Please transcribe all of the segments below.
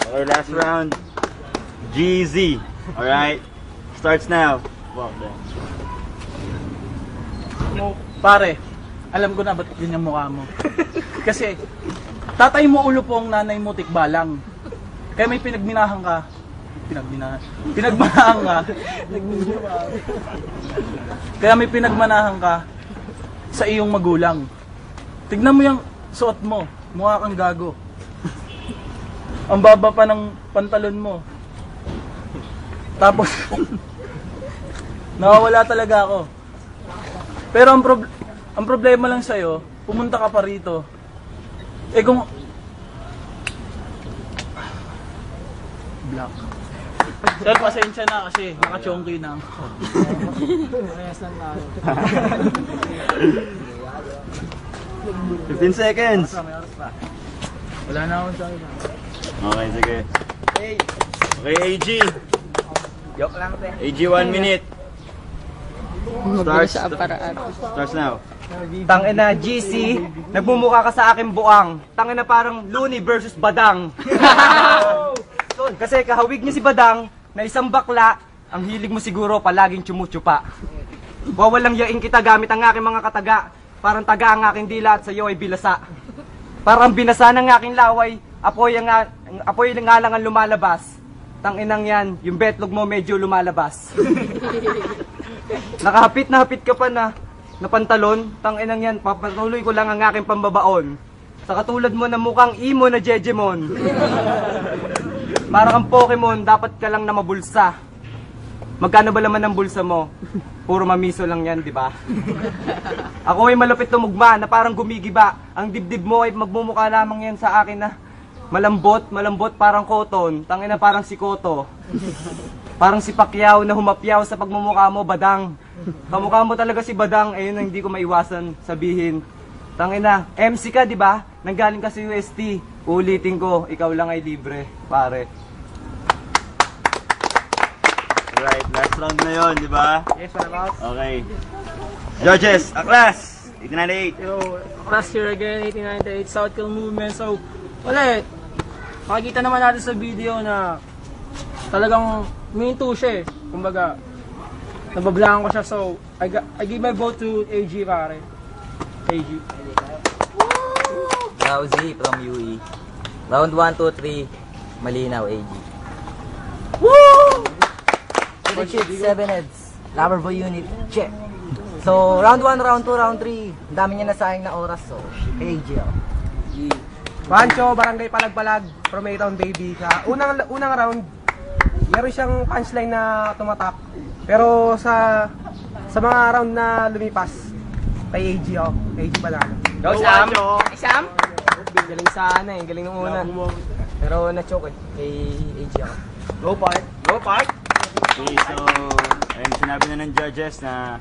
Okay, last round. GZ. Alright? Starts now. Wow, Pare, alam ko na ba't ganyan mukha mo. Kasi, tatay mo ulo po ang nanay mo tikbalang. Kaya may pinagminahan ka. Pinagmanahan ka. Kaya may pinagmanahan ka sa iyong magulang. Tignan mo yung suot mo. Mukha kang gago. Ang baba pa ng pantalon mo. Tapos, nawawala talaga ako. Pero ang problema lang sa'yo, pumunta ka pa rito. Eh kung... Black. Sir, pasensya na kasi nakachongki na. Parehas lang tayo. 15 seconds. Wala na akong sabi. Okay, sige. Okay, AG. Joke lang, te. AG, 1 minute. Starts now. Tangina, GC, nagmumukha ka sa akin buang. Tangina parang Looney versus Badang. Kasi kahawig niya si Badang na isang bakla, ang hilig mo siguro palaging tsumutsupa. Wawalang yaing kita gamit ang aking mga kataga. Parang taga ang aking dila at sa'yo ay bilasa. Parang binasa ng aking laway, apoy nga lang ang lumalabas. Tanginang yan, yung betlog mo medyo lumalabas. Nakahapit na hapit ka pa na pantalon, tanginang yan, papatuloy ko lang ang aking pambabaon. Sa katulad mo na mukhang imo na Jejemon. Para kang Pokemon, dapat ka lang na mabulsa. Magkano ba laman ang bulsa mo? Puro mamiso lang yan, di ba? Ako ay malapit tumugma na parang gumigiba. Ang dibdib mo ay magmumukha lamang yan sa akin na malambot parang cotton. Tangina parang si Koto. Parang si Pacquiao na humapyaw sa pagmumukha mo, Badang. Kamukha mo talaga si Badang, ayun ang hindi ko maiwasan sabihin. Tangina, MC ka, di ba? Nanggaling ka sa UST. Ulitin ko, ikaw lang ay libre, pare. Alright, last round na yun, di ba? Yes, what about? Okay. Judges, Aklas! 1898. Yo, Class here again, 1898, South Kill Movement. So, ulit, makikita naman natin sa video na talagang minto siya eh. Kumbaga, nabablaan ko siya. So, I give my vote to AG, pare. AG. Rousey from UE. Round 1, 2, 3. Malinaw, AG. Woo! 3 chips, 7 heads. Loverboy unit, check. So, round 1, round 2, round 3. Ang dami niya nasayang na oras, so, AG. Pancho, Barangay Palagpalag, from A-Town Baby. Sa unang round, meron siyang punchline na tumatak. Pero sa mga round na lumipas, kay AG ako. AG pala. Go, Sam! Ay, Sam? Galing sana eh, galing nung una. Pero na-choke eh, kay AG ako. Go, Park! Go, Park! Okay, so, ayun, sinabi na ng judges na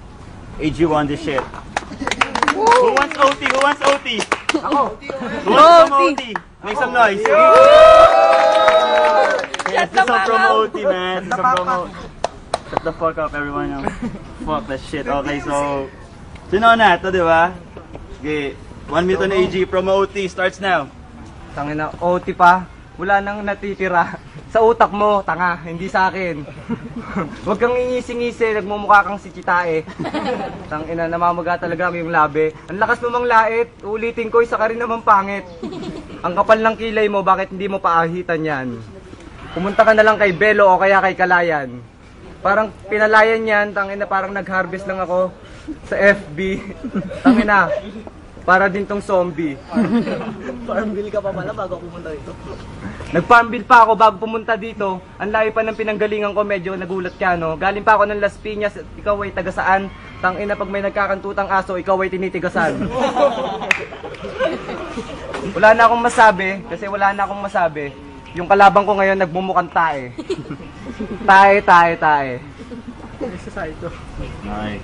AG won this shit. Who wants OT? Who wants OT? Ako! Who wants some OT? Make some noise. Yes, this is some promo OT, man. This is some promo. Shut the fuck up, everyone. Fuck that shit. Okay, so, sino na ito, di ba? Okay, 1 minute on AG. Promo OT starts now. Tangina, OT pa. Wala nang natitira. Sa utak mo, tanga, hindi sa akin. Huwag kang ingisi-ngisi, nagmumukha kang si Chitae. Tangina, namamaga talaga yung labi. Ang lakas mo mang lait, ulitin ko, isa ka rin naman pangit. Ang kapal ng kilay mo, bakit hindi mo paahitan yan? Pumunta ka na lang kay Belo o kaya kay Kalayan. Parang pinalayan yan, tangina, parang nag-harvest lang ako sa FB. Tangina, para din tong zombie. Farm bill ka pa pala bago pumunta dito. Nag-farm bill pa ako bago pumunta dito. Ang layo pa ng pinanggalingan ko, medyo nagulat ka, no? Galing pa ako ng Las Piñas, ikaw ay taga saan? Tangina, pag may nagkakantutang aso, ikaw ay tinitigasan. Wala na akong masabi, kasi wala na akong masabi. Yung kalaban ko ngayon, nagmumukhang tae. Tae. Okay.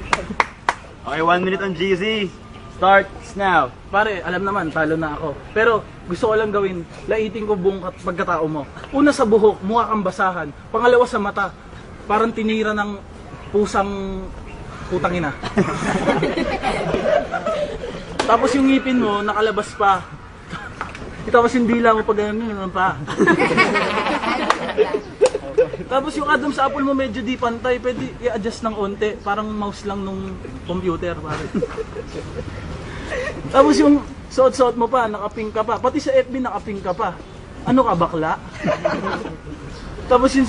Okay, 1 minute on GZ. Starts now. Pare, alam naman, talo na ako. Pero gusto ko lang gawin, laitin ko buong pagkatao mo. Una sa buhok, mukha kang basahan. Pangalawa sa mata, parang tinira ng pusang putang ina. Tapos yung ngipin mo, nakalabas pa. Tapos yung dila mo pag ganun pa. Tapos yung Adam's apple mo medyo di pantay, pwede i-adjust ng onte, parang mouse lang nung computer, pare. Tapos yung suot-suot mo pa, nakapink ka pa, pati sa FB nakapink ka pa. Ano ka, bakla? Tapos yung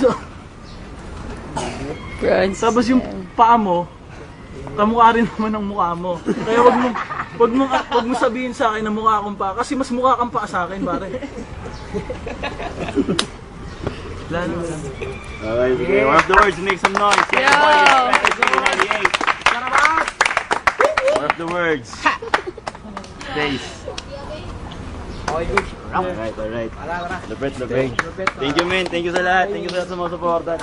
tapos yung paa mo, kamukha rin naman ng mukha mo. Kaya wag mo sabihin sa akin na mukha akong paa, kasi mas mukha kang paa sa akin, pare. Okay, sige. One of the words, make some noise. Yeah. One of the words. Face. Alright. Lupit. Thank you, man. Thank you sa lahat. Thank you sa lahat sa mga supporta.